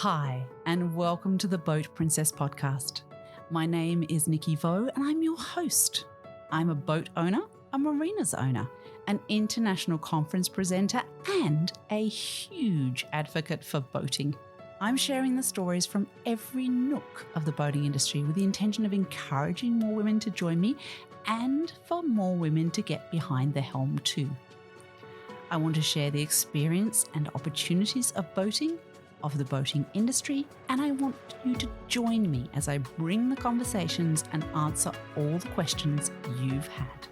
Hi, and welcome to the Boat Princess podcast. My name is Nicky Vaux, and I'm your host. I'm a boat owner, a marinas owner, an international conference presenter, and a huge advocate for boating. I'm sharing the stories from every nook of the boating industry with the intention of encouraging more women to join me and for more women to get behind the helm too. I want to share the experience and opportunities of boating, of the boating industry, and I want you to join me as I bring the conversations and answer all the questions you've had.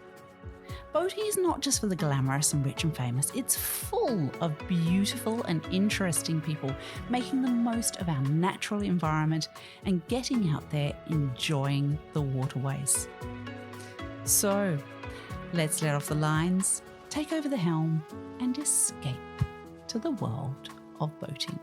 Boating is not just for the glamorous and rich and famous. It's full of beautiful and interesting people making the most of our natural environment and getting out there enjoying the waterways. So let's let off the lines, take over the helm, and escape to the world of boating.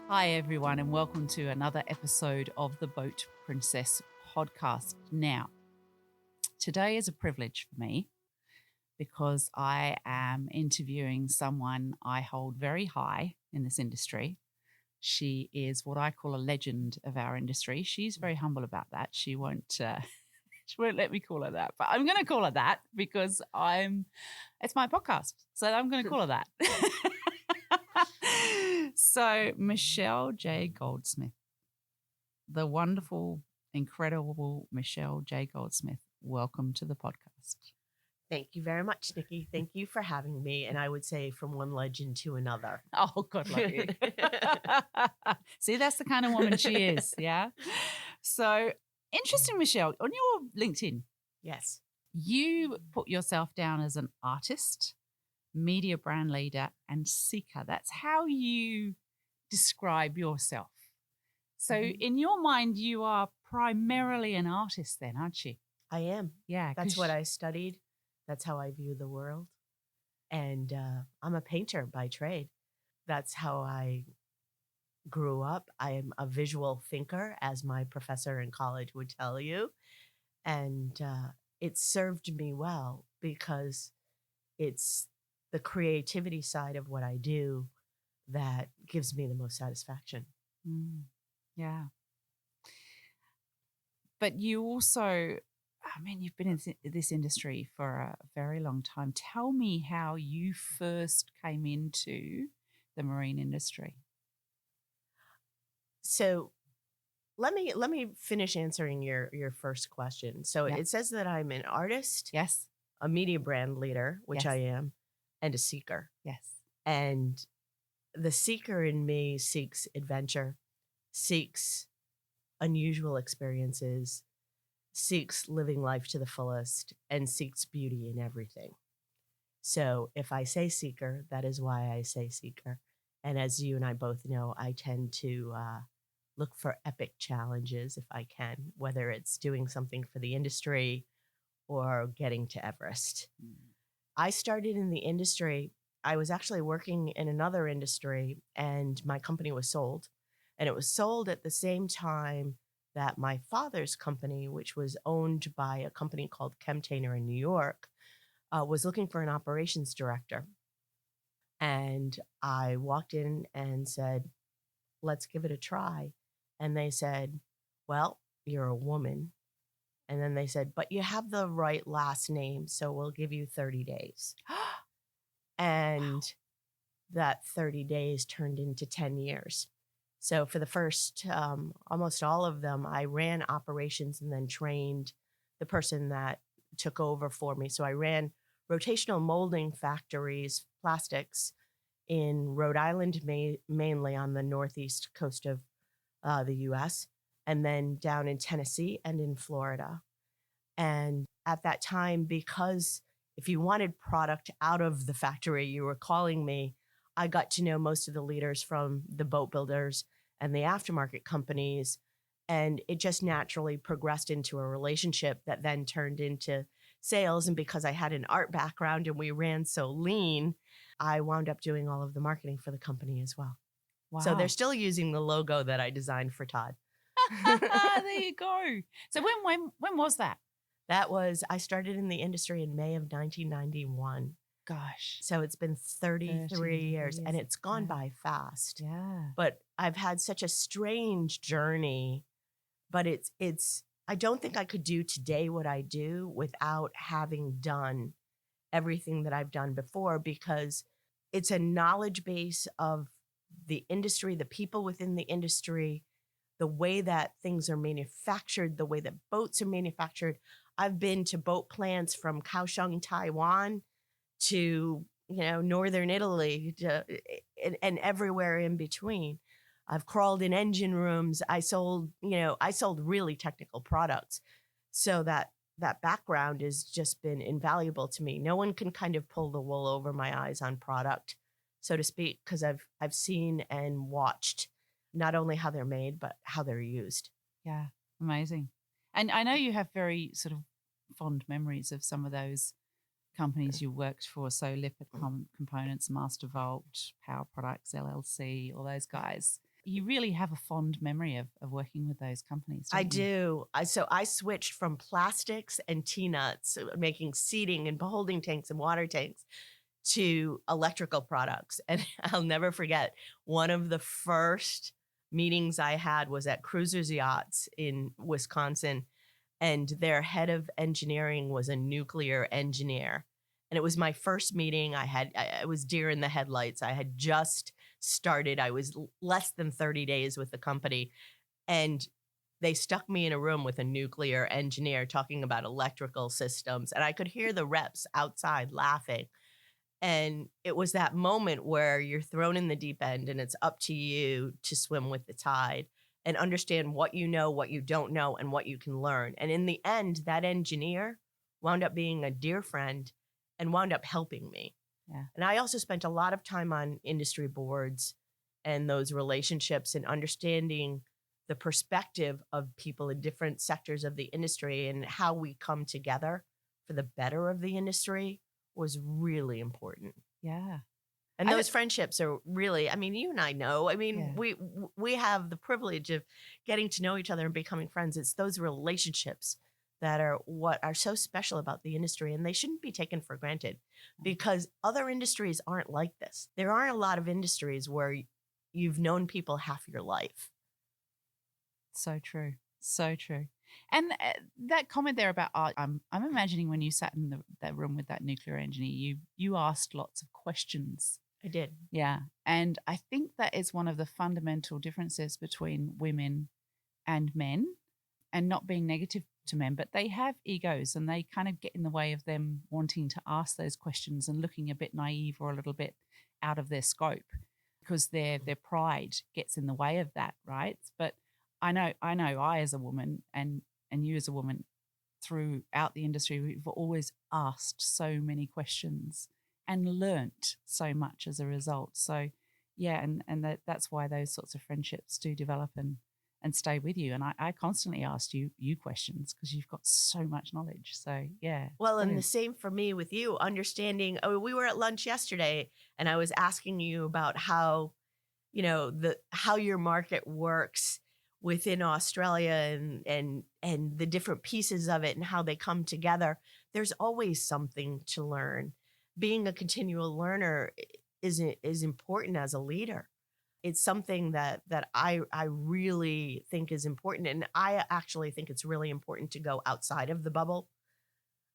Hi everyone, and welcome to another episode of the Boat Princess podcast. Now, today is a privilege for me because I am interviewing someone I hold very high in this industry. She is what I call a legend of our industry. She's very humble about that. She won't let me call her that, but I'm going to call her that because it's my podcast, so I'm going to call her that. So Michelle J. Goldsmith, the wonderful, incredible Michelle J. Goldsmith, welcome to the podcast. Thank you very much, Nikki. Thank you for having me. And I would say from one legend to another. Oh, God love you. See, that's the kind of woman she is, yeah? So interesting, Michelle, on your LinkedIn, Yes, you put yourself down as an artist, media brand leader, and seeker. That's how you describe yourself. So in your mind, you are primarily an artist then, aren't you? I am. Yeah. That's what I studied. That's how I view the world. And I'm a painter by trade. That's how I grew up. I am a visual thinker, as my professor in college would tell you. And it served me well because it's the creativity side of what I do that gives me the most satisfaction. Yeah. But you also, you've been in this industry for a very long time. Tell me how you first came into the marine industry. So let me finish answering your first question. So Yeah. it says that I'm an artist, Yes. a media brand leader, which Yes. I am, and a seeker. Yes. And the seeker in me seeks adventure, seeks unusual experiences, seeks living life to the fullest, and seeks beauty in everything. So if I say seeker, that is why I say seeker. And as you and I both know, I tend to look for epic challenges if I can, whether it's doing something for the industry or getting to Everest. I started in the industry. I was actually working in another industry and my company was sold. And it was sold at the same time that my father's company, which was owned by a company called Chemtainer in New York, was looking for an operations director. And I walked in and said, let's give it a try. And they said, well, you're a woman. And then they said, but you have the right last name, so we'll give you 30 days. And that 30 days turned into 10 years. So for the first, almost all of them, I ran operations and then trained the person that took over for me. So I ran rotational molding factories, plastics, in Rhode Island, mainly on the northeast coast of the U.S., and then down in Tennessee and in Florida. And at that time, because if you wanted product out of the factory, you were calling me, I got to know most of the leaders from the boat builders and the aftermarket companies. And it just naturally progressed into a relationship that then turned into sales. And because I had an art background and we ran so lean, I wound up doing all of the marketing for the company as well. Wow. So they're still using the logo that I designed for Todd. There you go. So when was that? I started in the industry in May of 1991. Gosh. So it's been 33 years and it's gone by fast. Yeah. But I've had such a strange journey, but I don't think I could do today what I do without having done everything that I've done before, because it's a knowledge base of the industry, the people within the industry, the way that things are manufactured, the way that boats are manufactured. I've been to boat plants from Kaohsiung, Taiwan to, Northern Italy and everywhere in between. I've crawled in engine rooms. I sold really technical products. So that background has just been invaluable to me. No one can kind of pull the wool over my eyes on product, so to speak, because I've seen and watched not only how they're made, but how they're used. Yeah, amazing. And I know you have very sort of fond memories of some of those companies you worked for. So Lipid Components, Master Vault, Power Products, LLC, all those guys. You really have a fond memory of working with those companies, don't you? Do. So I switched from plastics and T-nuts, making seating and holding tanks and water tanks, to electrical products. And I'll never forget, one of the first meetings I had was at Cruisers Yachts in Wisconsin, and their head of engineering was a nuclear engineer. And it was my first meeting. I was deer in the headlights. I had just started. I was less than 30 days with the company, and they stuck me in a room with a nuclear engineer talking about electrical systems. And I could hear the reps outside laughing. And it was that moment where you're thrown in the deep end and it's up to you to swim with the tide and understand what you know, what you don't know, and what you can learn. And in the end, that engineer wound up being a dear friend and wound up helping me. Yeah. And I also spent a lot of time on industry boards and those relationships and understanding the perspective of people in different sectors of the industry and how we come together for the better of the industry was really important. Yeah. And those friendships are really, you and I know, we have the privilege of getting to know each other and becoming friends. It's those relationships that are what are so special about the industry, and they shouldn't be taken for granted because other industries aren't like this. There aren't a lot of industries where you've known people half your life. So true. So true. And that comment there about art, I'm imagining when you sat in that room with that nuclear engineer, you asked lots of questions. I did. Yeah. And I think that is one of the fundamental differences between women and men, and not being negative to men, but they have egos and they kind of get in the way of them wanting to ask those questions and looking a bit naive or a little bit out of their scope because their pride gets in the way of that, right? But I know I as a woman and you as a woman throughout the industry, we've always asked so many questions and learnt so much as a result. So yeah, and that's why those sorts of friendships do develop and stay with you. And I constantly asked you questions because you've got so much knowledge. So yeah. Well, and the same for me with you, understanding, we were at lunch yesterday and I was asking you about how, how your market works within Australia and the different pieces of it and how they come together. There's always something to learn. Being a continual learner is important as a leader. It's something that I really think is important. And I actually think it's really important to go outside of the bubble.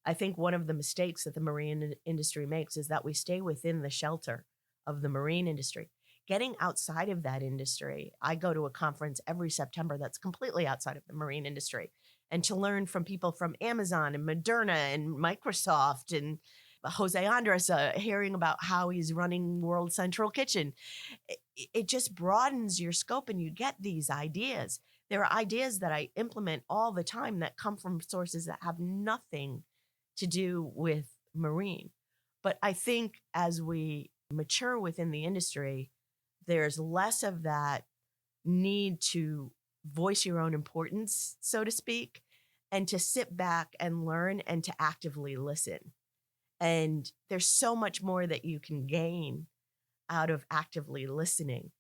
I think one of the mistakes that the marine industry makes is that we stay within the shelter of the marine industry. Getting outside of that industry, I go to a conference every September that's completely outside of the marine industry, and to learn from people from Amazon and Moderna and Microsoft and Jose Andres, hearing about how he's running World Central Kitchen. It just broadens your scope and you get these ideas. There are ideas that I implement all the time that come from sources that have nothing to do with marine. But I think as we mature within the industry, there's less of that need to voice your own importance, so to speak, and to sit back and learn and to actively listen. And there's so much more that you can gain out of actively listening.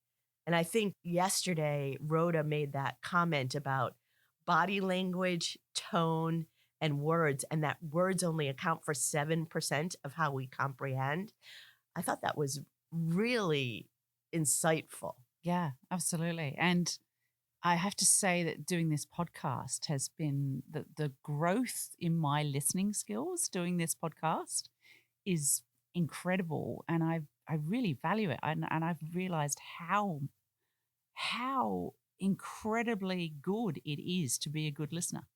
And I think yesterday, Rhoda made that comment about body language, tone, and words, and that words only account for 7% of how we comprehend. I thought that was really insightful. Yeah, absolutely. And I have to say that doing this podcast has been the growth in my listening skills. Doing this podcast is incredible, and I really value it. And I've realized how incredibly good it is to be a good listener.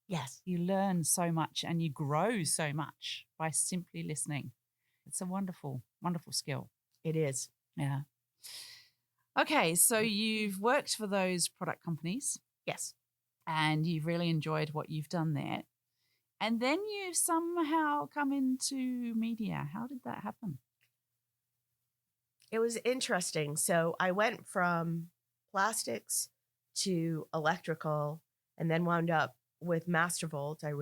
Yes. You learn so much and you grow so much by simply listening. It's a wonderful, wonderful skill. It is. Yeah. Okay, so you've worked for those product companies. Yes. And you've really enjoyed what you've done there. And then you've somehow come into media. How did that happen? It was interesting. So I went from plastics to electrical, and then wound up with Mastervolt. I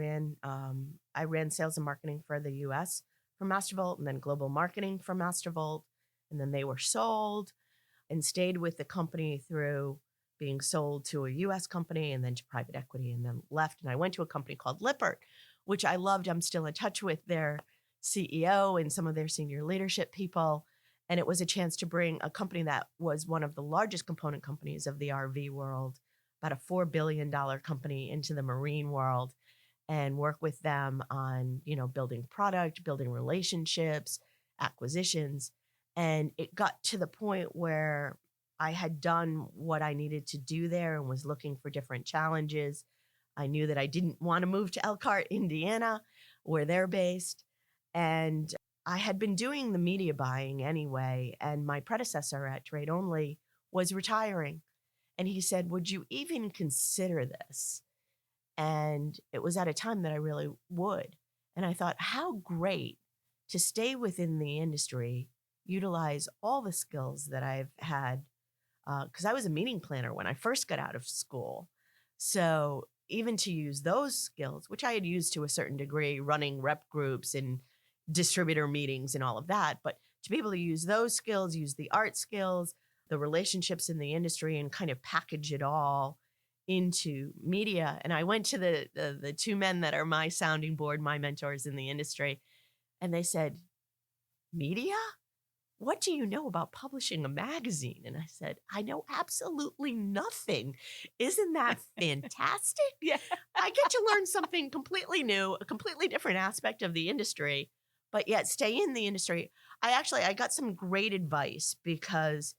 ran sales and marketing for the US for Mastervolt, and then global marketing for Mastervolt. And then they were sold, and stayed with the company through being sold to a US company and then to private equity, and then left. And I went to a company called Lippert, which I loved. I'm still in touch with their CEO and some of their senior leadership people. And it was a chance to bring a company that was one of the largest component companies of the RV world, about a $4 billion company, into the marine world, and work with them on, building product, building relationships, acquisitions. And it got to the point where I had done what I needed to do there and was looking for different challenges. I knew that I didn't want to move to Elkhart, Indiana, where they're based. And I had been doing the media buying anyway, and my predecessor at Trade Only was retiring. And he said, would you even consider this? And it was at a time that I really would. And I thought, how great to stay within the industry, utilize all the skills that I've had, because I was a meeting planner when I first got out of school. So even to use those skills, which I had used to a certain degree, running rep groups and distributor meetings and all of that, but to be able to use those skills, use the art skills, the relationships in the industry, and kind of package it all into media. And I went to the two men that are my sounding board, my mentors in the industry, and they said, media? What do you know about publishing a magazine? And I said, I know absolutely nothing. Isn't that fantastic? Yeah. I get to learn something completely new, a completely different aspect of the industry, but yet stay in the industry. I got some great advice because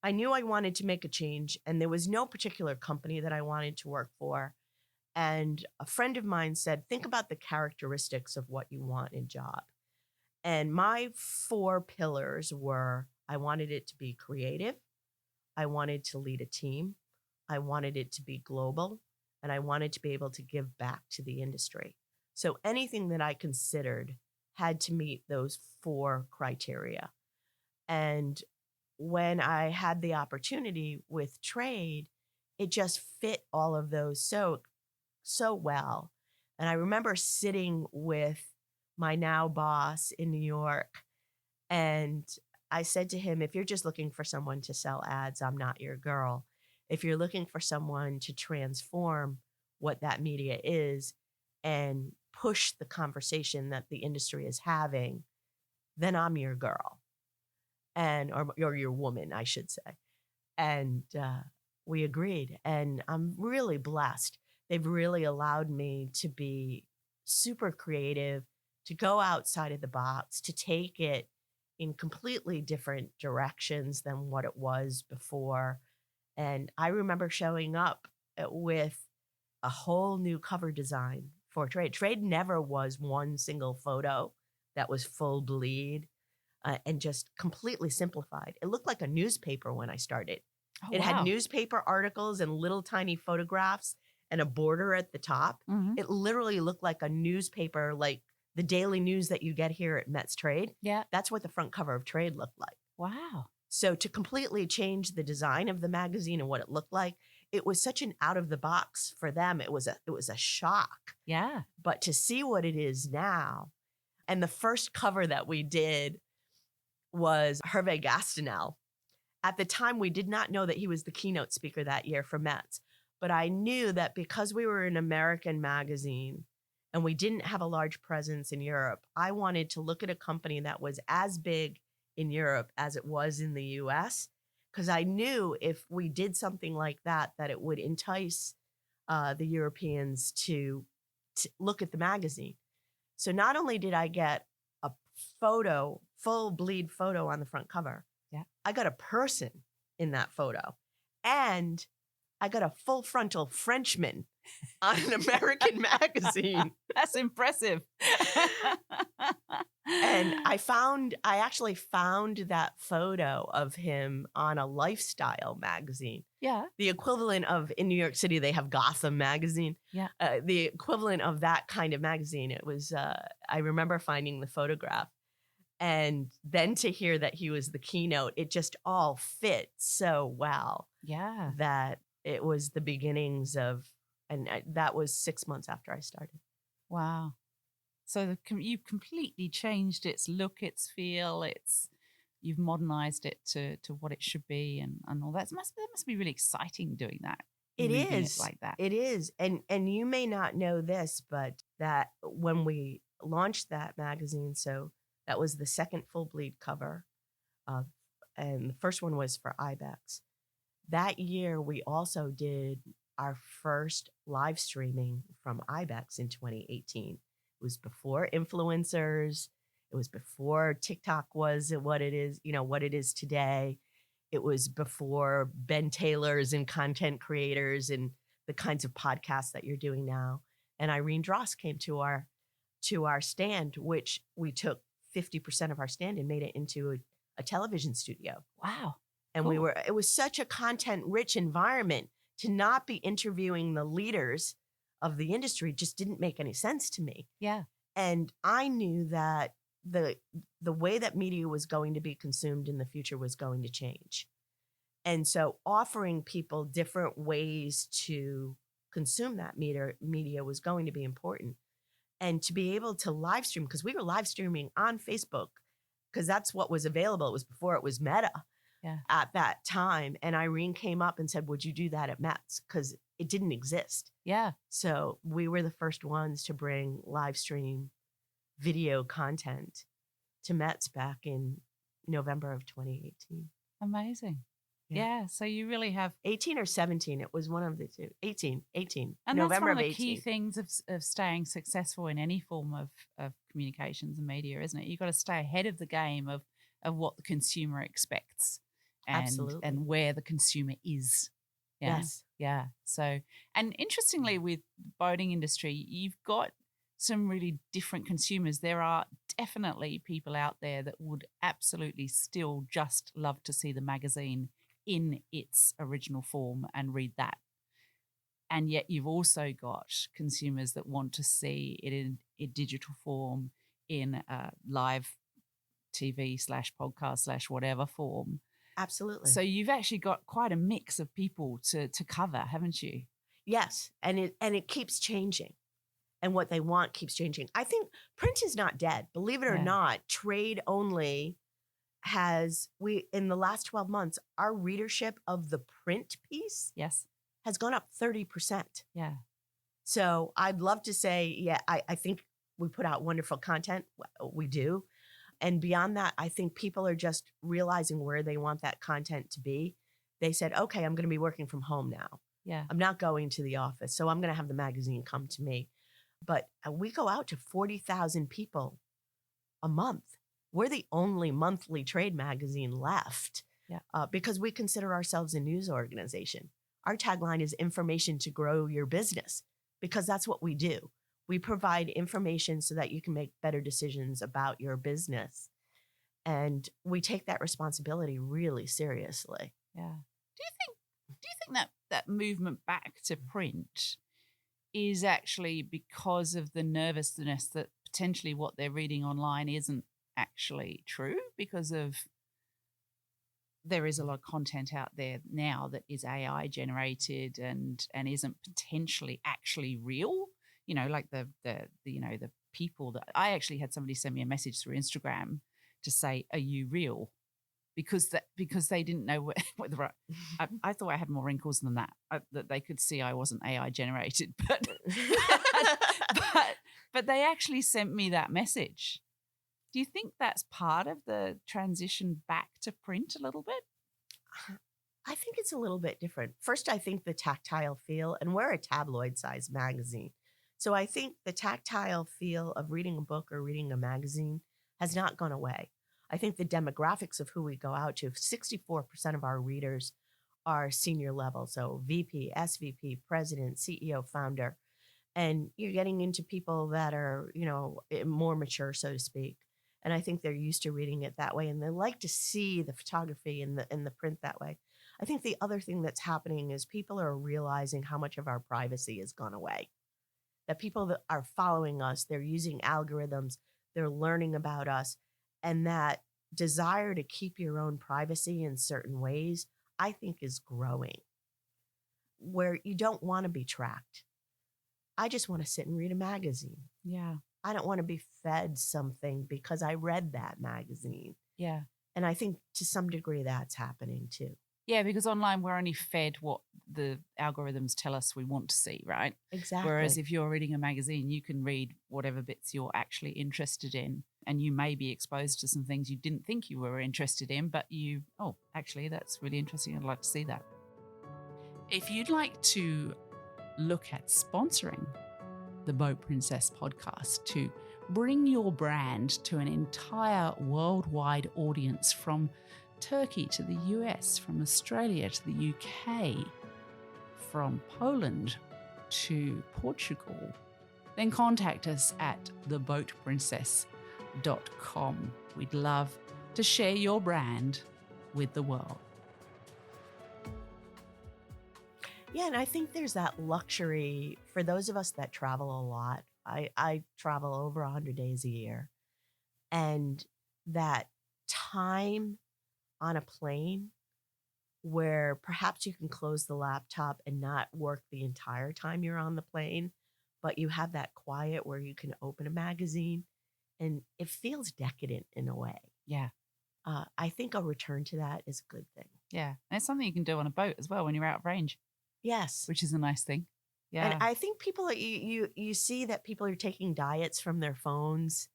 I knew I wanted to make a change, and there was no particular company that I wanted to work for. And a friend of mine said, think about the characteristics of what you want in a job. And my 4 pillars were, I wanted it to be creative, I wanted to lead a team, I wanted it to be global, and I wanted to be able to give back to the industry. So anything that I considered had to meet those 4 criteria. And when I had the opportunity with Trade, it just fit all of those so well. And I remember sitting with my now boss in New York, and I said to him, if you're just looking for someone to sell ads, I'm not your girl. If you're looking for someone to transform what that media is and push the conversation that the industry is having, then I'm your girl. Or your woman, I should say. And we agreed. And I'm really blessed. They've really allowed me to be super creative, to go outside of the box, to take it in completely different directions than what it was before. And I remember showing up with a whole new cover design for Trade. Trade never was one single photo that was full bleed. And just completely simplified. It looked like a newspaper when I started. Oh, it wow. had newspaper articles and little tiny photographs and a border at the top. Mm-hmm. It literally looked like a newspaper, like the daily news that you get here at Met's Trade. Yeah. That's what the front cover of Trade looked like. Wow. So to completely change the design of the magazine and what it looked like, it was such an out of the box for them. It was a shock. Yeah. But to see what it is now, and the first cover that we did was Hervé Gastonel. At the time, we did not know that he was the keynote speaker that year for Mets. But I knew that because we were an American magazine and we didn't have a large presence in Europe, I wanted to look at a company that was as big in Europe as it was in the US, because I knew if we did something like that, that it would entice the Europeans to look at the magazine. So not only did I get a photo, full bleed photo on the front cover, I got a person in that photo, and I got a full frontal Frenchman on an American magazine. That's impressive. And I actually found that photo of him on a lifestyle magazine. Yeah. The equivalent of, in New York City, they have Gotham magazine. Yeah. The equivalent of that kind of magazine. It was, I remember finding the photograph, and then to hear that he was the keynote, it just all fit so well. Yeah. That it was the beginnings of, and that was 6 months after I started. Wow. So you've completely changed its look, its feel, you've modernized it to what it should be, and all that. That must be really exciting doing that. It is like that. It is. And you may not know this, but that when we launched that magazine, so that was the second full bleed cover, and the first one was for Ibex. That year, we also did our first live streaming from Ibex in 2018. It was before influencers. It was before TikTok was what it is, what it is today. It was before Ben Taylors and content creators and the kinds of podcasts that you're doing now. And Irene Dross came to our stand, which we took 50% of our stand and made it into a television studio. Wow. And cool. it was such a content-rich environment. To not be interviewing the leaders of the industry just didn't make any sense to me. Yeah. And I knew that the way that media was going to be consumed in the future was going to change. And so offering people different ways to consume that media was going to be important. And to be able to live stream, because we were live streaming on Facebook, because that's what was available. It was before it was Meta. Yeah. At that time. And Irene came up and said, would you do that at Mets? Because it didn't exist. Yeah. So we were the first ones to bring live stream video content to Mets back in November of 2018. Amazing. Yeah. So you really have 18 or 17. It was one of the two. 18. And November that's one of the 18. key things of staying successful in any form of communications and media, isn't it? You've got to stay ahead of the game of what the consumer expects. Absolutely. And where the consumer is. Yeah. Yes. Yeah. So, and interestingly, with the boating industry, you've got some really different consumers. There are definitely people out there that would absolutely still just love to see the magazine in its original form and read that. And yet you've also got consumers that want to see it in a digital form, in a live TV /podcast /whatever form. Absolutely. So you've actually got quite a mix of people to cover, haven't you? Yes. And it keeps changing. And what they want keeps changing. I think print is not dead. Believe it or not, trade only in the last 12 months, our readership of the print piece has gone up 30%. Yeah. So I'd love to say, I think we put out wonderful content. We do. And beyond that, I think people are just realizing where they want that content to be. They said, okay, I'm going to be working from home now. Yeah. I'm not going to the office. So I'm going to have the magazine come to me. But we go out to 40,000 people a month. We're the only monthly trade magazine left because we consider ourselves a news organization. Our tagline is information to grow your business, because that's what we do. We provide information so that you can make better decisions about your business. And we take that responsibility really seriously. Yeah. Do you think that movement back to print is actually because of the nervousness that potentially what they're reading online isn't actually true, because of there is a lot of content out there now that is AI generated and isn't potentially actually real? Like the people that I actually had somebody send me a message through Instagram to say, are you real? because they didn't know whether I thought I had more wrinkles than that, that they could see I wasn't AI generated, but they actually sent me that message. Do you think that's part of the transition back to print a little bit? I think it's a little bit different. First, I think the tactile feel, and we're a tabloid-sized magazine. So I think the tactile feel of reading a book or reading a magazine has not gone away. I think the demographics of who we go out to, 64% of our readers are senior level. So VP, SVP, president, CEO, founder. And you're getting into people that are, more mature, so to speak. And I think they're used to reading it that way. And they like to see the photography and the print that way. I think the other thing that's happening is people are realizing how much of our privacy has gone away. That people that are following us, they're using algorithms, they're learning about us. And that desire to keep your own privacy in certain ways, I think is growing. Where you don't want to be tracked. I just want to sit and read a magazine. Yeah. I don't want to be fed something because I read that magazine. Yeah. And I think to some degree that's happening too. Yeah, because online we're only fed what the algorithms tell us we want to see, right? Exactly. Whereas if you're reading a magazine, you can read whatever bits you're actually interested in, and you may be exposed to some things you didn't think you were interested in, but actually that's really interesting. I'd like to see that. If you'd like to look at sponsoring the Boat Princess podcast to bring your brand to an entire worldwide audience, from Turkey to the US, from Australia to the UK, from Poland to Portugal, then contact us at theboatprincess.com. We'd love to share your brand with the world. Yeah, and I think there's that luxury for those of us that travel a lot. I travel over 100 days a year. And that time on a plane where perhaps you can close the laptop and not work the entire time you're on the plane, but you have that quiet where you can open a magazine and it feels decadent in a way. Yeah. I think a return to that is a good thing. Yeah. And it's something you can do on a boat as well when you're out of range. Yes. Which is a nice thing. Yeah. And I think people, you see that people are taking diets from their phones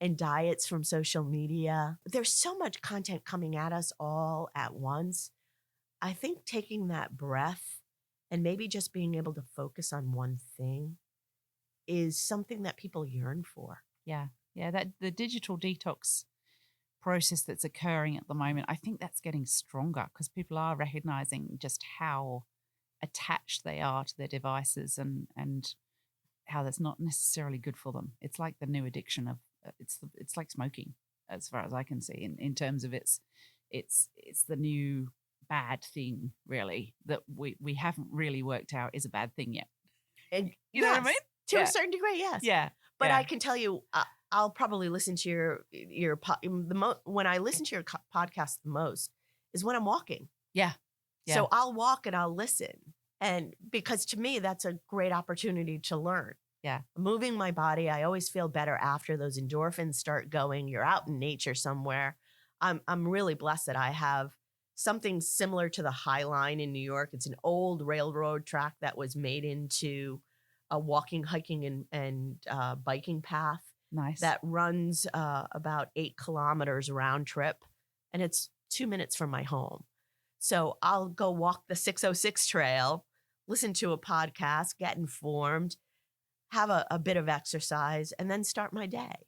and diets from social media. There's so much content coming at us all at once. I think taking that breath and maybe just being able to focus on one thing is something that people yearn for. Yeah. Yeah. That the digital detox process that's occurring at the moment, I think that's getting stronger because people are recognizing just how attached they are to their devices and how that's not necessarily good for them. It's like the new addiction of it's like smoking, as far as I can see, in terms of it's the new bad thing, really, that we haven't really worked out is a bad thing yet. And you know what I mean? To a certain degree, yes. Yeah. But I can tell you, I'll probably listen to when I listen to your podcast the most is when I'm walking. Yeah. Yeah. So I'll walk and I'll listen. And because to me, that's a great opportunity to learn. Yeah. Moving my body, I always feel better after those endorphins start going. You're out in nature somewhere. I'm really blessed that I have something similar to the High Line in New York. It's an old railroad track that was made into a walking, hiking, and biking path. Nice. That runs about 8 kilometers round trip. And it's 2 minutes from my home. So I'll go walk the 606 trail, listen to a podcast, get informed, have a bit of exercise, and then start my day.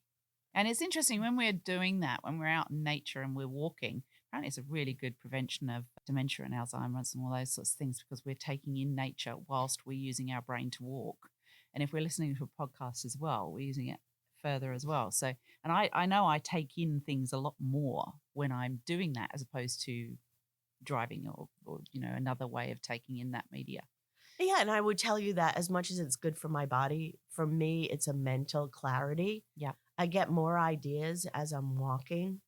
And it's interesting when we're doing that, when we're out in nature and we're walking, apparently it's a really good prevention of dementia and Alzheimer's and all those sorts of things because we're taking in nature whilst we're using our brain to walk. And if we're listening to a podcast as well, we're using it further as well. So, and I know I take in things a lot more when I'm doing that as opposed to driving or another way of taking in that media. Yeah, and I would tell you that as much as it's good for my body, for me, it's a mental clarity. Yeah. I get more ideas as I'm walking,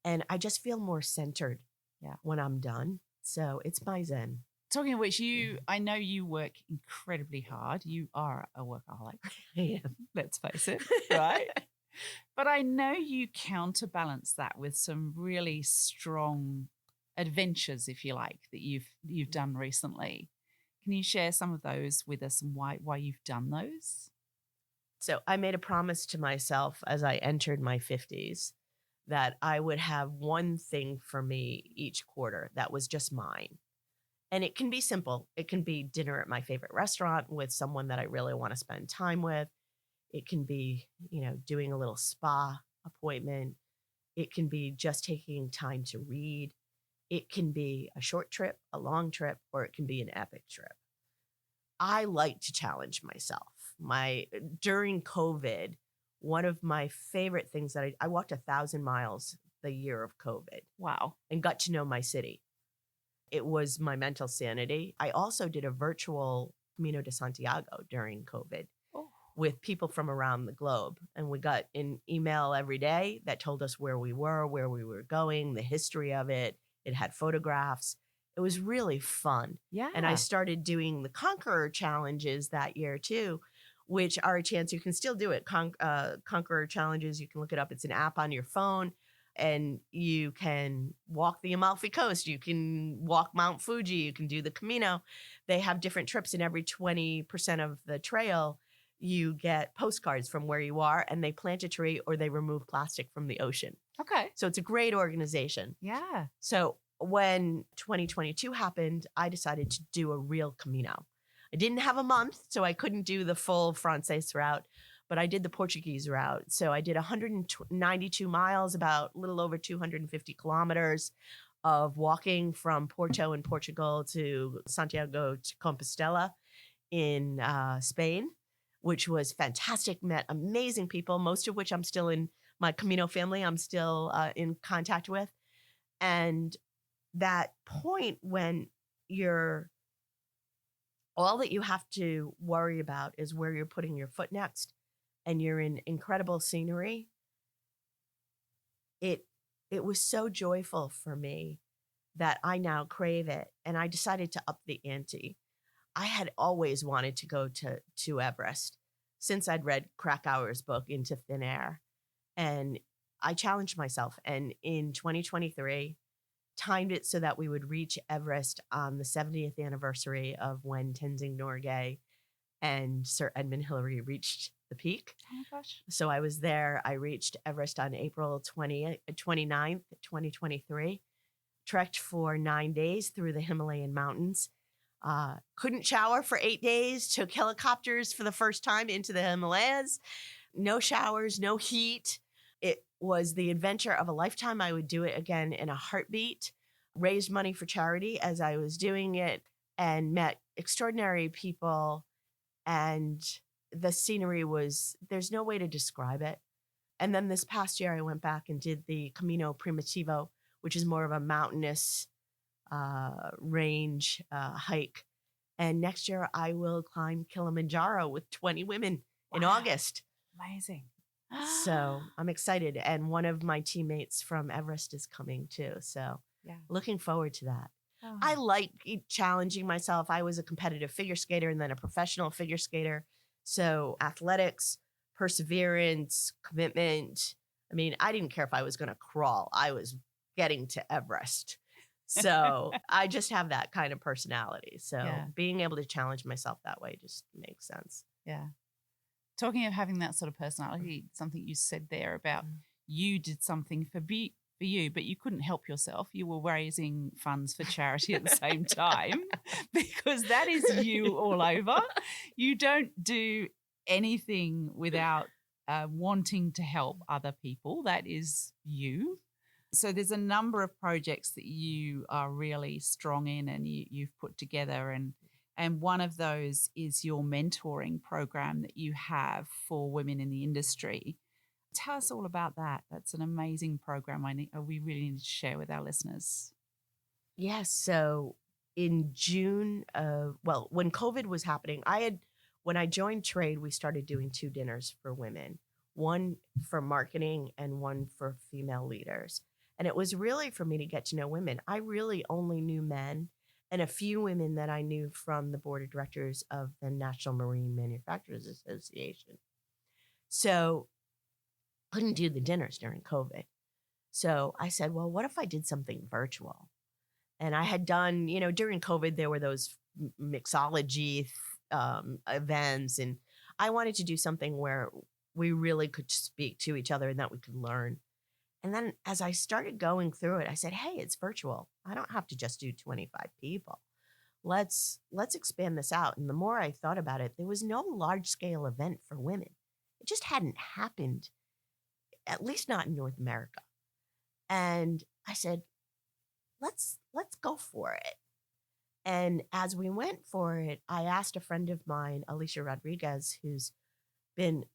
and I just feel more centered when I'm done. So it's my zen. Talking of which, I know you work incredibly hard. You are a workaholic. I am. Let's face it, right? But I know you counterbalance that with some really strong adventures, if you like, that you've done recently. Can you share some of those with us and why you've done those? So I made a promise to myself as I entered my 50s that I would have one thing for me each quarter that was just mine. And it can be simple. It can be dinner at my favorite restaurant with someone that I really want to spend time with. It can be, doing a little spa appointment. It can be just taking time to read. It can be a short trip, a long trip, or it can be an epic trip. I like to challenge myself. During COVID, one of my favorite things that I walked 1,000 miles the year of COVID. Wow. And got to know my city. It was my mental sanity. I also did a virtual Camino de Santiago during COVID with people from around the globe. And we got an email every day that told us where we were going, the history of it. It had photographs. It was really fun. Yeah. And I started doing the Conqueror challenges that year too, which are a chance. You can still do it. Conqueror challenges, you can look it up. It's an app on your phone. And you can walk the Amalfi Coast. You can walk Mount Fuji. You can do the Camino. They have different trips, and every 20% of the trail, you get postcards from where you are, and they plant a tree or they remove plastic from the ocean. Okay. So it's a great organization. Yeah. So when 2022 happened, I decided to do a real Camino. I didn't have a month, so I couldn't do the full Francés route, but I did the Portuguese route. So I did 192 miles, about a little over 250 kilometers of walking from Porto in Portugal to Santiago de Compostela in Spain, which was fantastic. Met amazing people, most of which I'm still in my Camino family. I'm still in contact with. And that point when all that you have to worry about is where you're putting your foot next, and you're in incredible scenery, it was so joyful for me that I now crave it. And I decided to up the ante. I had always wanted to go to Everest since I'd read Krakauer's book, Into Thin Air. And I challenged myself. And in 2023, timed it so that we would reach Everest on the 70th anniversary of when Tenzing Norgay and Sir Edmund Hillary reached the peak. Oh my gosh. So I was there. I reached Everest on April 29th, 2023, trekked for 9 days through the Himalayan mountains. Couldn't shower for 8 days, took helicopters for the first time into the Himalayas. No showers, no heat. It was the adventure of a lifetime. I would do it again in a heartbeat. Raised money for charity as I was doing it and met extraordinary people. And the scenery there's no way to describe it. And then this past year, I went back and did the Camino Primitivo, which is more of a mountainous range hike. And next year, I will climb Kilimanjaro with 20 women in August. Amazing. So I'm excited. And one of my teammates from Everest is coming too. So looking forward to that. Oh. I like challenging myself. I was a competitive figure skater and then a professional figure skater. So athletics, perseverance, commitment. I mean, I didn't care if I was going to crawl. I was getting to Everest. So I just have that kind of personality. So being able to challenge myself that way just makes sense. Yeah. Talking of having that sort of personality, something you said there about you did something for you, but you couldn't help yourself. You were raising funds for charity at the same time because that is you all over. You don't do anything without wanting to help other people. That is you. So there's a number of projects that you are really strong in and you've put together, and one of those is your mentoring program that you have for women in the industry. Tell us all about that. That's an amazing program we really need to share with our listeners. Yes. So in June when COVID was happening, when I joined trade, we started doing 2 dinners for women, one for marketing and one for female leaders. And it was really for me to get to know women. I really only knew men and a few women that I knew from the board of directors of the National Marine Manufacturers Association. So couldn't do the dinners during COVID. So I said, well, what if I did something virtual? And I had done, during COVID, there were those mixology events. And I wanted to do something where we really could speak to each other and that we could learn. And then as I started going through it, I said, hey, it's virtual. I don't have to just do 25 people. Let's expand this out. And the more I thought about it, there was no large scale event for women. It just hadn't happened, at least not in North America. And I said, let's go for it. And as we went for it, I asked a friend of mine, Alicia Rodriguez, who's been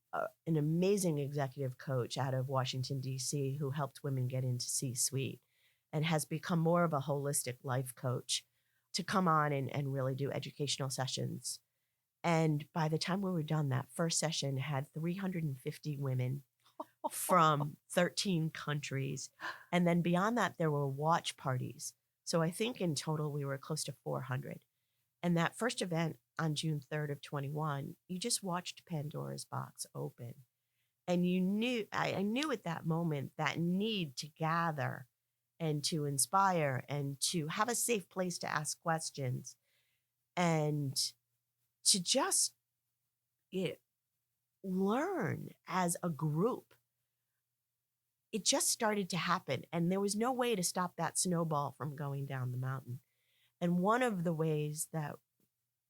an amazing executive coach out of Washington, D.C., who helped women get into C-suite and has become more of a holistic life coach, to come on and really do educational sessions. And by the time we were done, that first session had 350 women from 13 countries. And then beyond that, there were watch parties. So I think in total, we were close to 400. And that first event on June 3rd of 21, you just watched Pandora's box open. And I knew at that moment that need to gather and to inspire and to have a safe place to ask questions and to just learn as a group. It just started to happen, and there was no way to stop that snowball from going down the mountain. And one of the ways that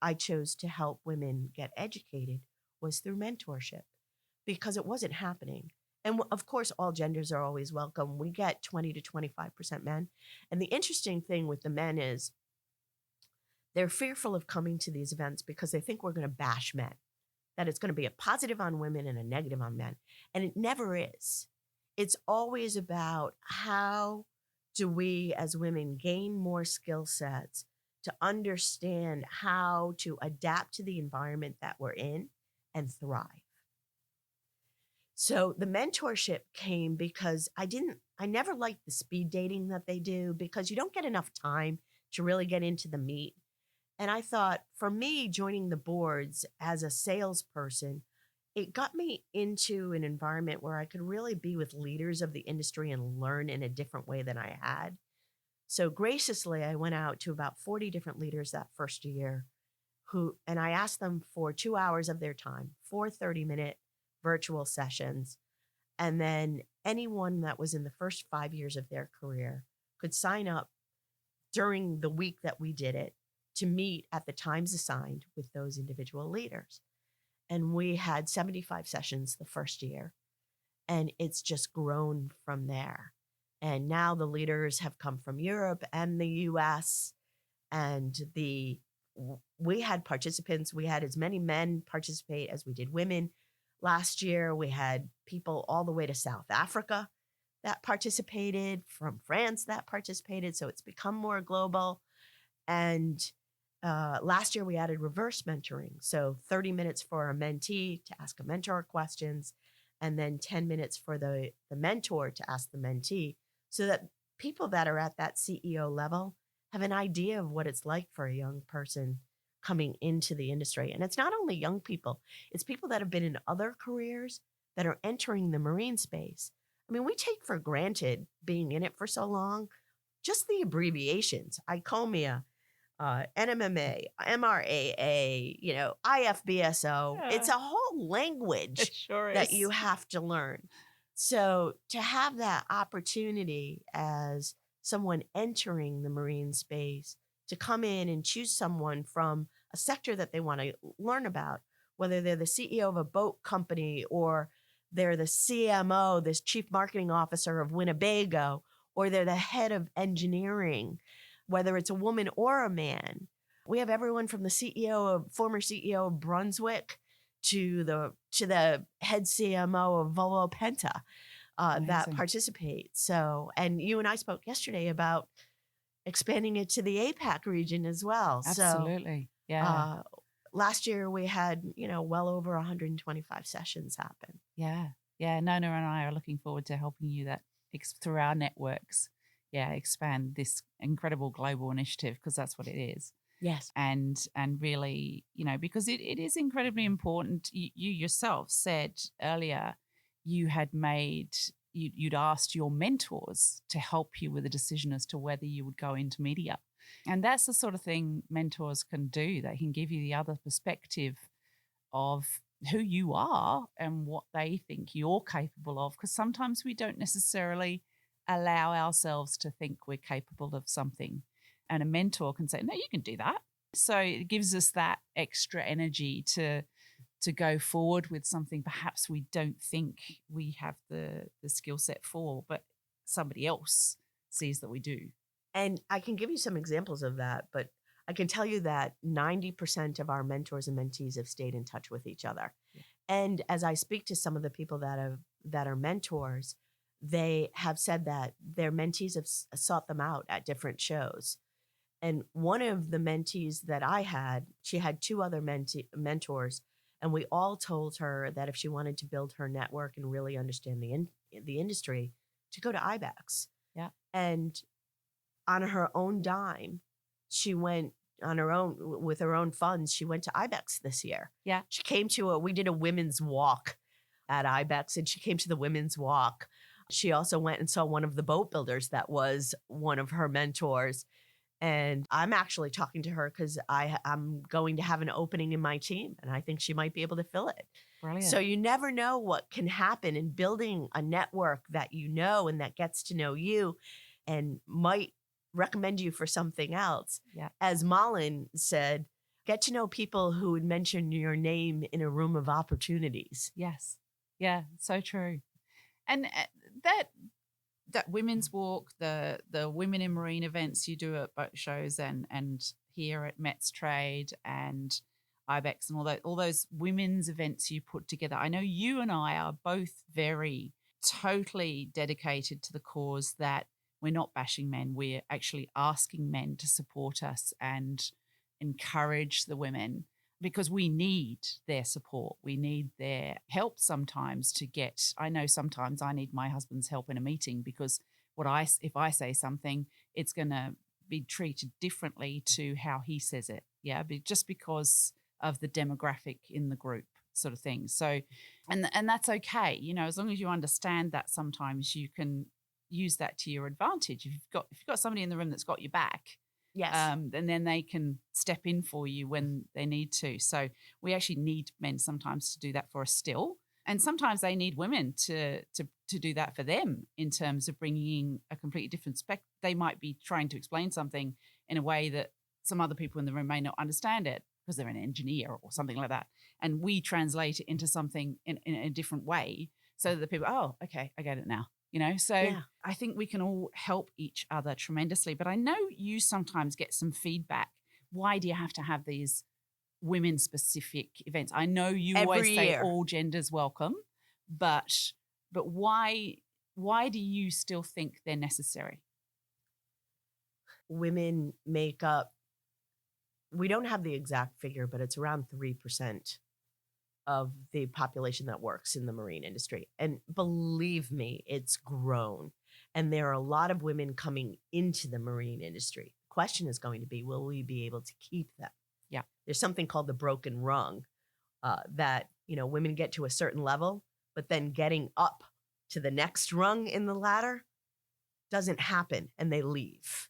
I chose to help women get educated was through mentorship, because it wasn't happening. And of course, all genders are always welcome. We get 20 to 25% men. And the interesting thing with the men is they're fearful of coming to these events because they think we're going to bash men, that it's going to be a positive on women and a negative on men. And it never is. It's always about how do we as women gain more skill sets to understand how to adapt to the environment that we're in and thrive. So the mentorship came because I never liked the speed dating that they do, because you don't get enough time to really get into the meat. And I thought, for me, joining the boards as a salesperson, it got me into an environment where I could really be with leaders of the industry and learn in a different way than I had. So graciously, I went out to about 40 different leaders that first year and I asked them for 2 hours of their time, 4 30-minute virtual sessions. And then anyone that was in the first 5 years of their career could sign up during the week that we did it to meet at the times assigned with those individual leaders. And we had 75 sessions the first year, and it's just grown from there. And now the leaders have come from Europe and the US, and we had participants. We had as many men participate as we did women. Last year, we had people all the way to South Africa that participated, from France that participated. So it's become more global. And last year, we added reverse mentoring. So 30 minutes for a mentee to ask a mentor questions, and then 10 minutes for the mentor to ask the mentee, so that people that are at that CEO level have an idea of what it's like for a young person coming into the industry. And it's not only young people, it's people that have been in other careers that are entering the marine space. I mean, we take for granted being in it for so long, just the abbreviations, ICOMIA, NMMA, MRAA, IFBSO. Yeah. It's a whole language It sure that is. you have to learn. So to have that opportunity as someone entering the marine space to come in and choose someone from a sector that they want to learn about, whether they're the CEO of a boat company or they're the CMO, this chief marketing officer of Winnebago, or they're the head of engineering, whether it's a woman or a man. We have everyone from the former CEO of Brunswick to the head CMO of Volvo Penta that participate. So, and you and I spoke yesterday about expanding it to the APAC region as well. Absolutely. So, yeah. Last year we had, well over 125 sessions happen. Yeah. Yeah. Nona and I are looking forward to helping you through our networks. Yeah. Expand this incredible global initiative, because that's what it is. Yes. And really, because it is incredibly important. You yourself said earlier, you'd asked your mentors to help you with a decision as to whether you would go into media. And that's the sort of thing mentors can do. They can give you the other perspective of who you are and what they think you're capable of, because sometimes we don't necessarily allow ourselves to think we're capable of something. And a mentor can say, no, you can do that. So it gives us that extra energy to go forward with something perhaps we don't think we have the skill set for, but somebody else sees that we do. And I can give you some examples of that, but I can tell you that 90% of our mentors and mentees have stayed in touch with each other. Yeah. And as I speak to some of the people that are mentors, they have said that their mentees have sought them out at different shows. And one of the mentees that I had, she had two other mentors, and we all told her that if she wanted to build her network and really understand the industry, to go to IBEX. Yeah. And on her own dime, she went on her own with her own funds. She went to IBEX this year. Yeah. She came we did a women's walk at IBEX, and she came to the women's walk. She also went and saw one of the boat builders that was one of her mentors. And I'm actually talking to her because I'm going to have an opening in my team, and I think she might be able to fill it. Brilliant. So you never know what can happen in building a network that you know and that gets to know you and might recommend you for something else. Yeah. As Malin said, get to know people who would mention your name in a room of opportunities. Yes. Yeah, so true. And that women's walk, the women in marine events you do at boat shows and here at Met's Trade and IBEX and all those women's events you put together. I know you and I are both very totally dedicated to the cause that we're not bashing men. We're actually asking men to support us and encourage the women, because we need their support. We need their help sometimes to get. I know sometimes I need my husband's help in a meeting because if I say something, it's going to be treated differently to how he says it. Yeah, just because of the demographic in the group, sort of thing. So, and that's okay. You know, as long as you understand that, sometimes you can use that to your advantage. If you've got somebody in the room that's got your back. Yes. And then they can step in for you when they need to. So we actually need men sometimes to do that for us still. And sometimes they need women to do that for them in terms of bringing a completely different spec. They might be trying to explain something in a way that some other people in the room may not understand it because they're an engineer or something like that. And we translate it into something in a different way so that the people, oh, okay, I get it now. You know, so yeah. I think we can all help each other tremendously. But I know you sometimes get some feedback. Why do you have to have these women-specific events? I know you always say all genders welcome, but why do you still think they're necessary? Women make up, we don't have the exact figure, but it's around 3% of the population that works in the marine industry. And believe me, it's grown. And there are a lot of women coming into the marine industry. The question is going to be, will we be able to keep them? Yeah. There's something called the broken rung that, women get to a certain level, but then getting up to the next rung in the ladder doesn't happen and they leave.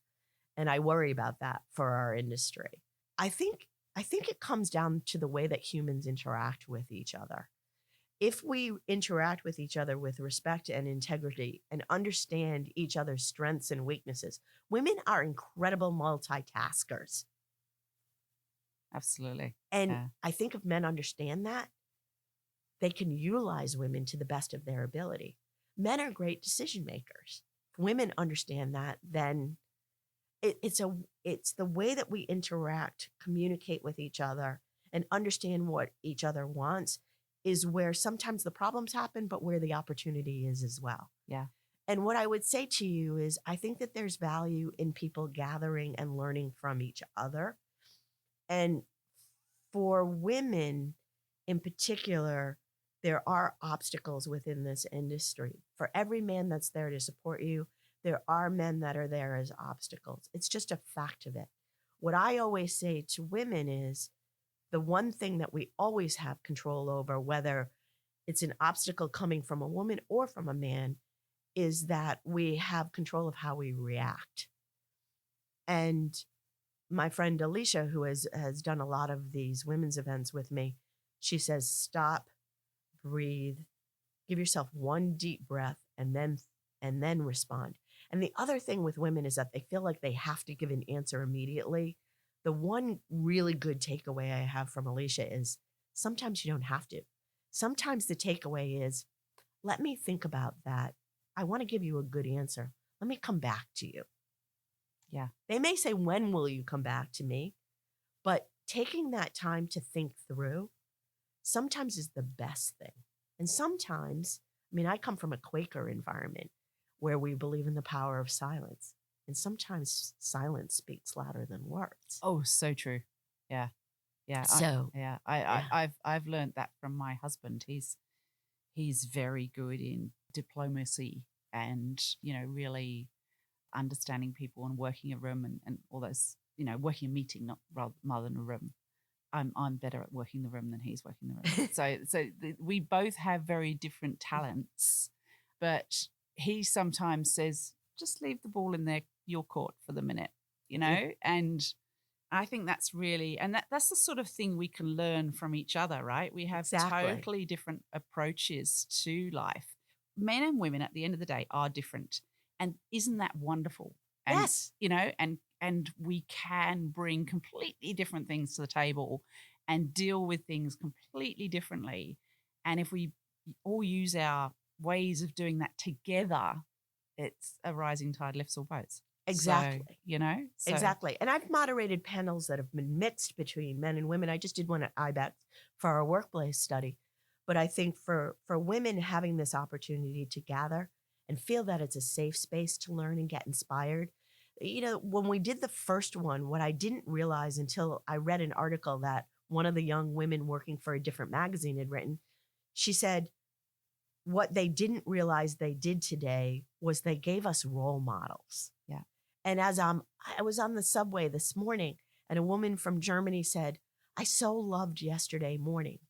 And I worry about that for our industry. I think it comes down to the way that humans interact with each other. If we interact with each other with respect and integrity and understand each other's strengths and weaknesses, women are incredible multitaskers. Absolutely. And I think if men understand that, they can utilize women to the best of their ability. Men are great decision makers. If women understand that, then it's the way that we interact, communicate with each other, and understand what each other wants is where sometimes the problems happen, but where the opportunity is as well. Yeah. And what I would say to you is I think that there's value in people gathering and learning from each other. And for women in particular, there are obstacles within this industry. For every man that's there to support you, there are men that are there as obstacles. It's just a fact of it. What I always say to women is the one thing that we always have control over, whether it's an obstacle coming from a woman or from a man, is that we have control of how we react. And my friend Alicia, who has done a lot of these women's events with me, she says, stop, breathe, give yourself one deep breath, and then respond. And the other thing with women is that they feel like they have to give an answer immediately. The one really good takeaway I have from Alicia is sometimes you don't have to. Sometimes the takeaway is, let me think about that. I want to give you a good answer. Let me come back to you. Yeah. They may say, when will you come back to me? But taking that time to think through sometimes is the best thing. And sometimes, I mean, I come from a Quaker environment where we believe in the power of silence. And sometimes silence speaks louder than words. Oh, so true. Yeah. Yeah. So I've learned that from my husband. He's very good in diplomacy and, really understanding people and working a room and all those, working a meeting, not rather than a room. I'm better at working the room than he's working the room. So we both have very different talents, but he sometimes says, just leave the ball in your court for the minute, and I think that's really, and that's the sort of thing we can learn from each other, right? We have totally different approaches to life. Men and women at the end of the day are different. And isn't that wonderful? And, yes. And we can bring completely different things to the table and deal with things completely differently. And if we all use our ways of doing that together, it's a rising tide lifts all boats. Exactly. So, exactly. And I've moderated panels that have been mixed between men and women. I just did one at IBEX for our workplace study. But I think for women having this opportunity to gather and feel that it's a safe space to learn and get inspired. When we did the first one, what I didn't realize until I read an article that one of the young women working for a different magazine had written, she said, what they didn't realize they did today was they gave us role models. Yeah. And as I was on the subway this morning and a woman from Germany said, I so loved yesterday morning.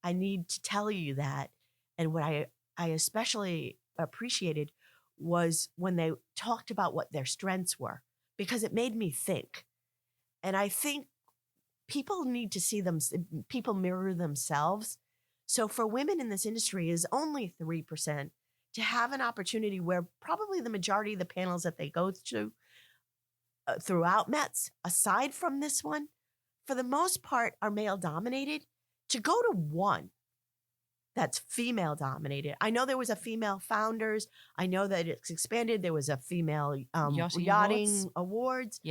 I need to tell you that. And what I especially appreciated was when they talked about what their strengths were, because it made me think. And I think people need to see people mirror themselves. So for women in this industry is only 3% to have an opportunity where probably the majority of the panels that they go to throughout METS, aside from this one, for the most part are male dominated, to go to one that's female dominated. I know there was a female founders. I know that it's expanded. There was a female yachting awards,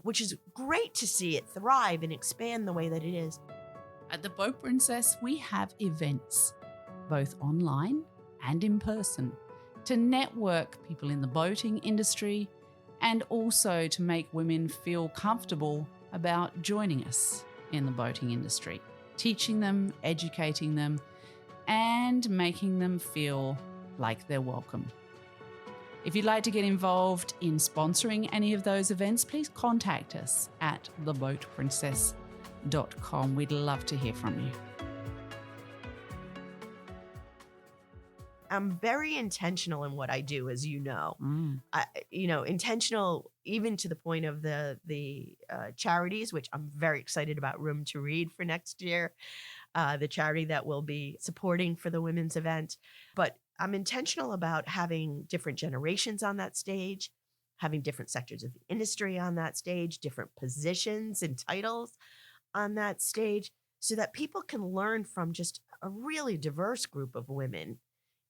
which is great to see it thrive and expand the way that it is. At the Boat Princess, we have events, both online and in person, to network people in the boating industry and also to make women feel comfortable about joining us in the boating industry, teaching them, educating them, and making them feel like they're welcome. If you'd like to get involved in sponsoring any of those events, please contact us at theboatprincess.com. We'd love to hear from you. I'm very intentional in what I do, as you know. Intentional even to the point of the charities, which I'm very excited about Room to Read for next year. The charity that we'll be supporting for the women's event. But I'm intentional about having different generations on that stage, having different sectors of the industry on that stage, different positions and titles on that stage, so that people can learn from just a really diverse group of women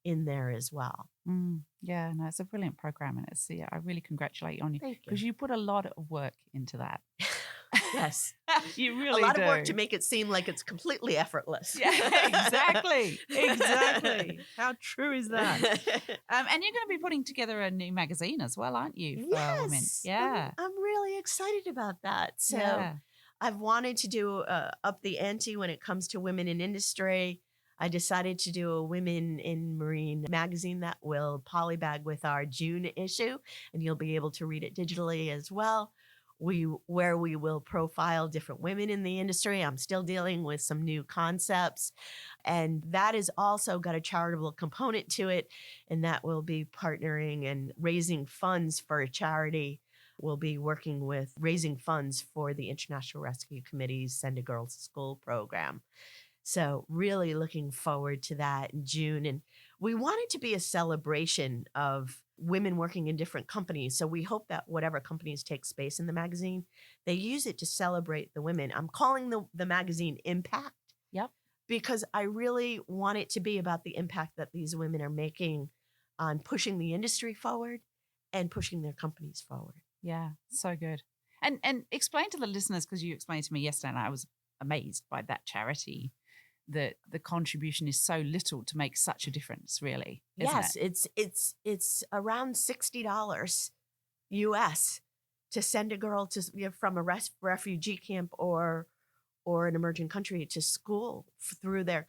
in there as well. Yeah, no, it's a brilliant program. And I really congratulate you on you. Because you put a lot of work into that. Yes. You really do. A lot do. of work to make it seem like it's completely effortless. Yeah, exactly. Exactly. How true is that? And you're going to be putting together a new magazine as well, aren't you? For women? Yeah. I'm really excited about that. So I've wanted to do up the ante when it comes to women in industry. I decided to do a Women in Marine magazine that will polybag with our June issue, and you'll be able to read it digitally as well, where we will profile different women in the industry. I'm still dealing with some new concepts, and that has also got a charitable component to it, and that will be partnering and raising funds for a charity. We'll be working with raising funds for the International Rescue Committee's Send a Girl to School program. So really looking forward to that in June. And we want it to be a celebration of women working in different companies. So we hope that whatever companies take space in the magazine, they use it to celebrate the women. I'm calling the magazine Impact. Yep. Because I really want it to be about the impact that these women are making on pushing the industry forward and pushing their companies forward. Yeah, so good. And explain to the listeners, because you explained to me yesterday, and I was amazed by that charity, that the contribution is so little to make such a difference, really. Yes, it's around $60 US to send a girl to from a refugee camp or an emerging country to school through their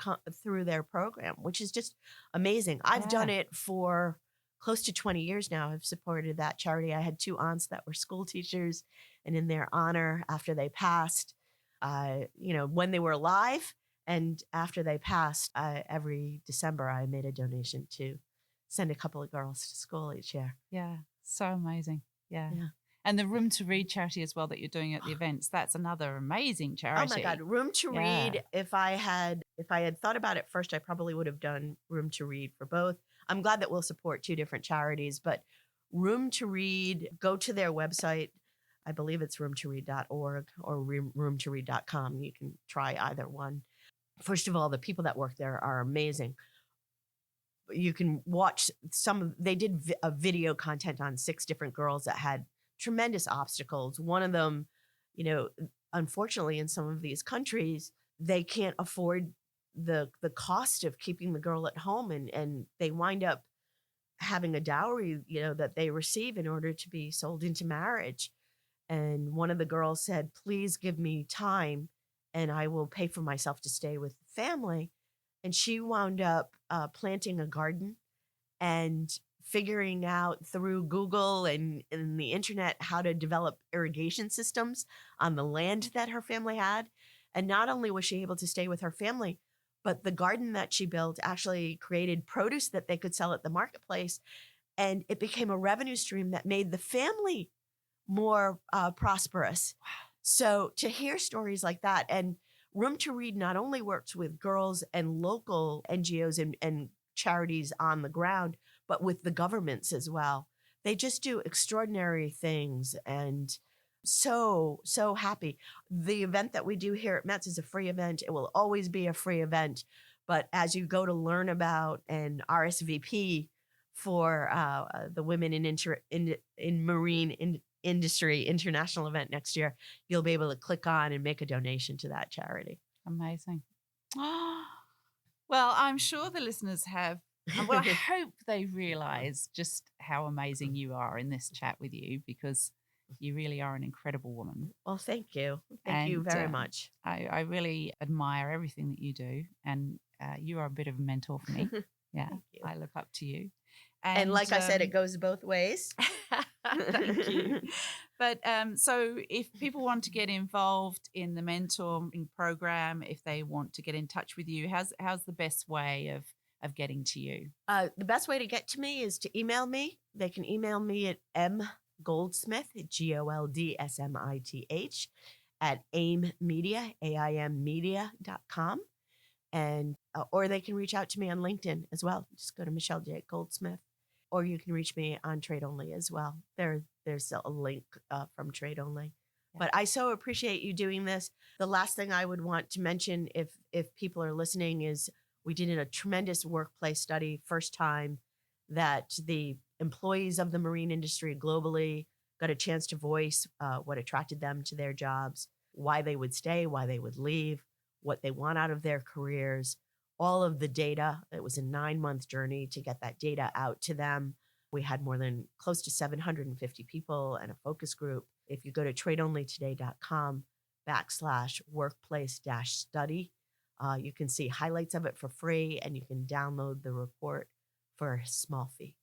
program, which is just amazing. I've done it for close to 20 years now. I've supported that charity. I had 2 aunts that were school teachers, and in their honor, after they passed, when they were alive and after they passed, every December I made a donation to send a couple of girls to school each year. Yeah, so amazing. Yeah. And the Room to Read charity as well that you're doing at the events, that's another amazing charity. Oh my God, Room to Read. If I had thought about it first, I probably would have done Room to Read for both. I'm glad that we'll support 2 different charities, but Room to Read, go to their website. I believe it's roomtoread.org or roomtoread.com. You can try either one. First of all, the people that work there are amazing. You can watch they did a video content on 6 different girls that had tremendous obstacles. One of them, unfortunately in some of these countries, they can't afford the cost of keeping the girl at home, and they wind up having a dowry, that they receive in order to be sold into marriage. And one of the girls said, "Please give me time and I will pay for myself to stay with the family." And she wound up planting a garden and figuring out through Google and the internet how to develop irrigation systems on the land that her family had. And not only was she able to stay with her family, but the garden that she built actually created produce that they could sell at the marketplace. And it became a revenue stream that made the family more prosperous. So to hear stories like that, and Room to Read not only works with girls and local NGOs and charities on the ground, but with the governments as well. They just do extraordinary things, and so happy. The event that we do here at Mets is a free event. It will always be a free event. But as you go to learn about and RSVP for the Women in Marine Industry International event next year, you'll be able to click on and make a donation to that charity. Amazing. Well, I'm sure the listeners have. Well, I hope they realize just how amazing you are in this chat with you, because you really are an incredible woman. Well, thank you. Thank you very much. I really admire everything that you do, and you are a bit of a mentor for me. Yeah, I look up to you. And like I said, it goes both ways. Thank you. But so if people want to get involved in the mentoring program, if they want to get in touch with you, how's the best way of getting to you? The best way to get to me is to email me. They can email me at mgoldsmith, GOLDSMITH, at aimmedia, AIMmedia.com. And or they can reach out to me on LinkedIn as well. Just go to Michelle J. Goldsmith, or you can reach me on Trade Only as well. There's a link from Trade Only. Yeah. But I so appreciate you doing this. The last thing I would want to mention, if people are listening, is we did a tremendous workplace study, first time that the employees of the marine industry globally got a chance to voice what attracted them to their jobs, why they would stay, why they would leave, what they want out of their careers, all of the data. It was a 9-month journey to get that data out to them. We had close to 750 people and a focus group. If you go to tradeonlytoday.com/workplace-study, you can see highlights of it for free, and you can download the report for a small fee.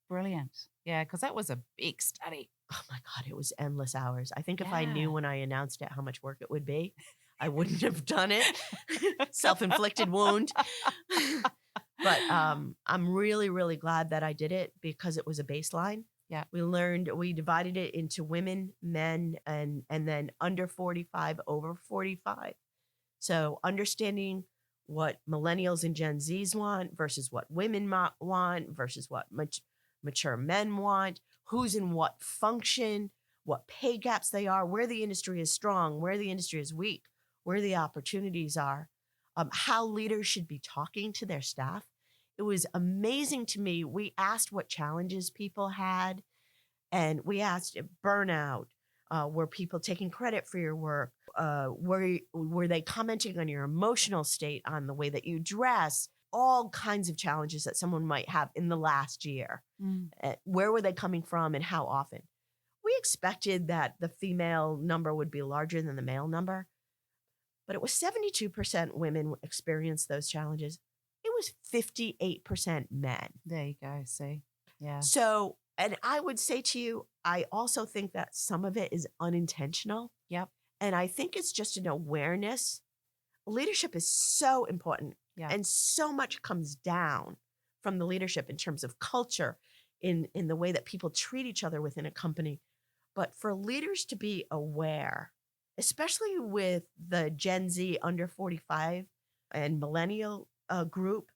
Brilliant. Yeah, because that was a big study. Oh my God, it was endless hours. I think if I knew when I announced it how much work it would be, I wouldn't have done it. Self-inflicted wound. But I'm really, really glad that I did it because it was a baseline. Yeah. We divided it into women, men, and then under 45, over 45. So understanding what millennials and Gen Zs want versus what women want versus what mature men want, who's in what function, what pay gaps they are, where the industry is strong, where the industry is weak, where the opportunities are, how leaders should be talking to their staff. It was amazing to me. We asked what challenges people had, and we asked burnout. Were people taking credit for your work? Were they commenting on your emotional state, on the way that you dress? All kinds of challenges that someone might have in the last year. Where were they coming from and how often? We expected that the female number would be larger than the male number, but it was 72% women experienced those challenges. It was 58% men. There you go. See? Yeah. So, and I would say to you, I also think that some of it is unintentional. Yep. And I think it's just an awareness. Leadership is so important. Yeah. And so much comes down from the leadership in terms of culture, in the way that people treat each other within a company. But for leaders to be aware, especially with the Gen Z under 45 and millennial group,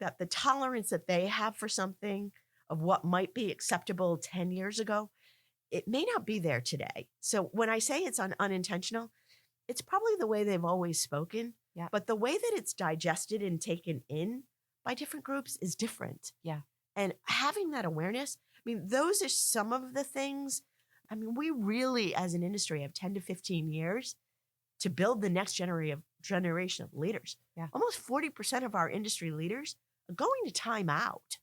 that the tolerance that they have for something of what might be acceptable 10 years ago, it may not be there today. So when I say it's unintentional, it's probably the way they've always spoken. Yeah. But the way that it's digested and taken in by different groups is different. Yeah. And having that awareness, I mean, those are some of the things. I mean, we really, as an industry, have 10 to 15 years to build the next generation of leaders. Yeah. Almost 40% of our industry leaders are going to time out.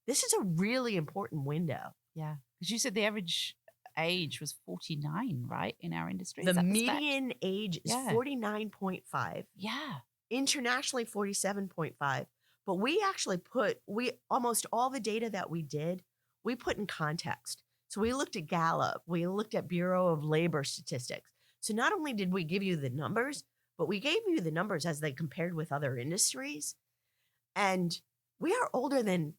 This is a really important window. Yeah. Because you said the average age was 49, right, in our industry? The median age is 49.5. Yeah. Internationally, 47.5. But we actually almost all the data that we did, we put in context. So we looked at Gallup, we looked at Bureau of Labor Statistics. So not only did we give you the numbers, but we gave you the numbers as they compared with other industries. And we are older than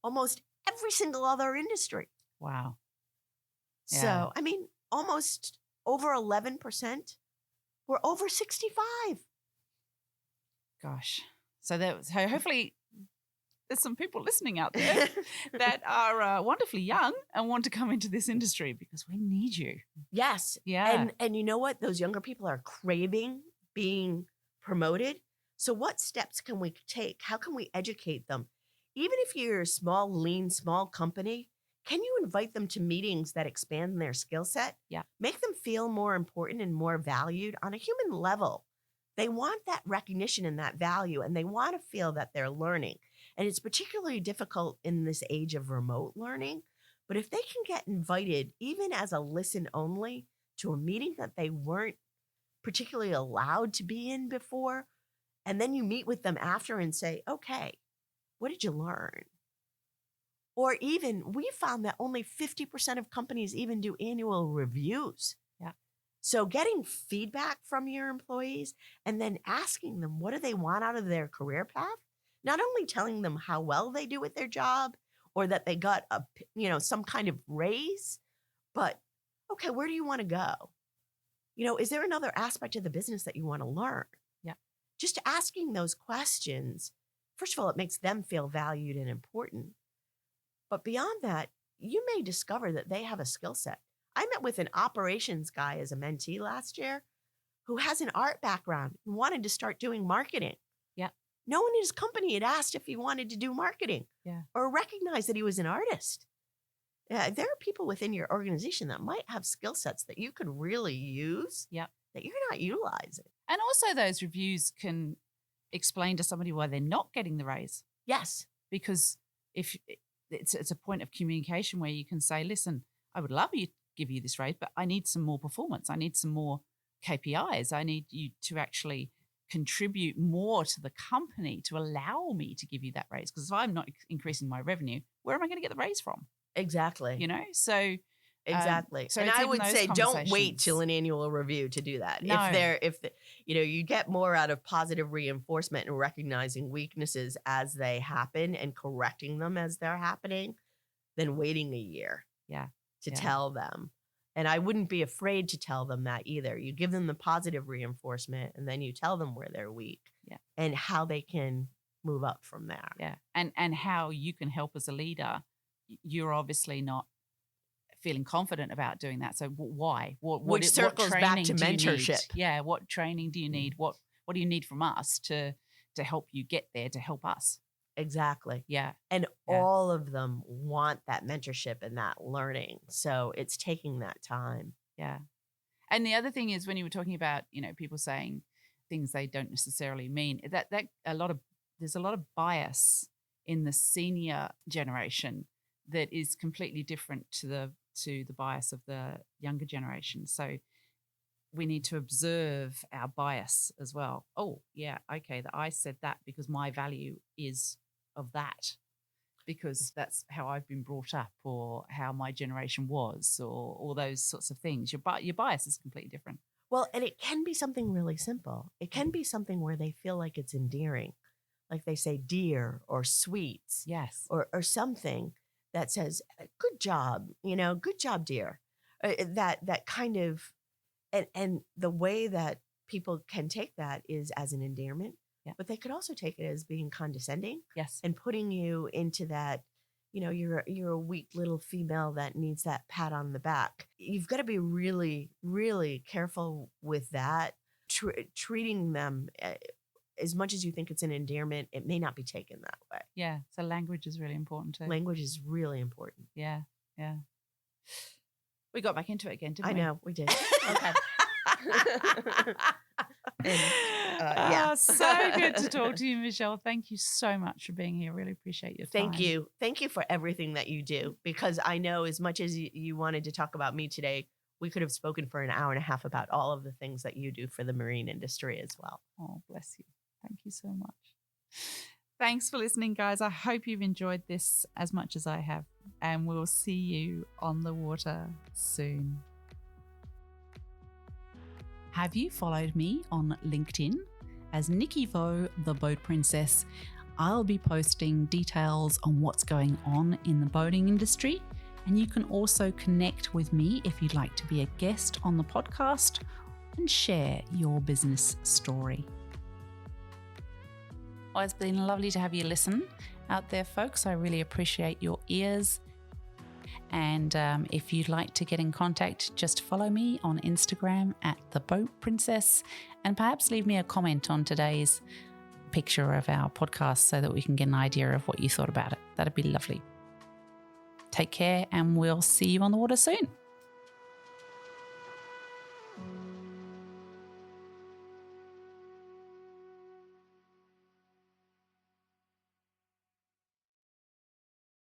almost every single other industry. Wow. Yeah. So, I mean, almost over 11%. We're over 65. Gosh. So hopefully there's some people listening out there that are wonderfully young and want to come into this industry because we need you. Yes. Yeah. And you know what? Those younger people are craving being promoted. So what steps can we take? How can we educate them? Even if you're a small, lean, small company, can you invite them to meetings that expand their skill set? Yeah. Make them feel more important and more valued on a human level. They want that recognition and that value, and they want to feel that they're learning. And it's particularly difficult in this age of remote learning. But if they can get invited, even as a listen only, to a meeting that they weren't particularly allowed to be in before, and then you meet with them after and say, okay, what did you learn? Or even, we found that only 50% of companies even do annual reviews. Yeah. So getting feedback from your employees and then asking them, what do they want out of their career path? Not only telling them how well they do at their job or that they got some kind of raise, but okay, where do you want to go? Is there another aspect of the business that you want to learn? Yeah. Just asking those questions, first of all, it makes them feel valued and important. But beyond that, you may discover that they have a skill set. I met with an operations guy as a mentee last year who has an art background and wanted to start doing marketing. Yeah. No one in his company had asked if he wanted to do marketing or recognized that he was an artist. There are people within your organization that might have skill sets that you could really use that you're not utilizing. And also those reviews can explain to somebody why they're not getting the raise. Yes. Because if it's a point of communication where you can say, listen, I would love you to give you this raise, but I need some more performance. I need some more KPIs. I need you to actually contribute more to the company to allow me to give you that raise. Because if I'm not increasing my revenue, where am I going to get the raise from? Exactly. So Exactly. So and it's I even would those say don't wait conversations. till an annual review to do that. No. You get more out of positive reinforcement and recognizing weaknesses as they happen and correcting them as they're happening than waiting a year to tell them. And I wouldn't be afraid to tell them that either. You give them the positive reinforcement and then you tell them where they're weak and how they can move up from there. Yeah. And how you can help as a leader. You're obviously not feeling confident about doing that. So why? Which circles back to mentorship. Yeah. What training do you need? What do you need from us to help you get there, to help us? Exactly. Yeah. And all of them want that mentorship and that learning. So it's taking that time. Yeah. And the other thing is when you were talking about, people saying things they don't necessarily mean, that there's a lot of bias in the senior generation that is completely different to the bias of the younger generation. So we need to observe our bias as well. Oh, yeah, okay, that I said that because my value is of that, because that's how I've been brought up or how my generation was, or all those sorts of things. Your bias is completely different. Well, and it can be something really simple. It can be something where they feel like it's endearing, like they say dear or sweet. Yes. Or something that says, good job, good job, dear. That kind of, and the way that people can take that is as an endearment, but they could also take it as being condescending. Yes. And putting you into that, you're a weak little female that needs that pat on the back. You've got to be really, really careful with that, treating them as much as you think it's an endearment, it may not be taken that way. Yeah. So language is really important too. Language is really important. Yeah. Yeah. We got back into it again, didn't we? I know, we did. Okay. And, so good to talk to you, Michelle. Thank you so much for being here. Really appreciate your time. Thank you. Thank you for everything that you do, because I know as much as you wanted to talk about me today, we could have spoken for an hour and a half about all of the things that you do for the marine industry as well. Oh, bless you. Thank you so much. Thanks for listening, guys. I hope you've enjoyed this as much as I have, and we'll see you on the water soon. Have you followed me on LinkedIn as Nicky Vaux, the Boat Princess? I'll be posting details on what's going on in the boating industry, and you can also connect with me if you'd like to be a guest on the podcast and share your business story. Well, it's been lovely to have you listen out there, folks. I really appreciate your ears. And if you'd like to get in contact, just follow me on Instagram at The Boat Princess, and perhaps leave me a comment on today's picture of our podcast so that we can get an idea of what you thought about it. That'd be lovely. Take care, and we'll see you on the water soon.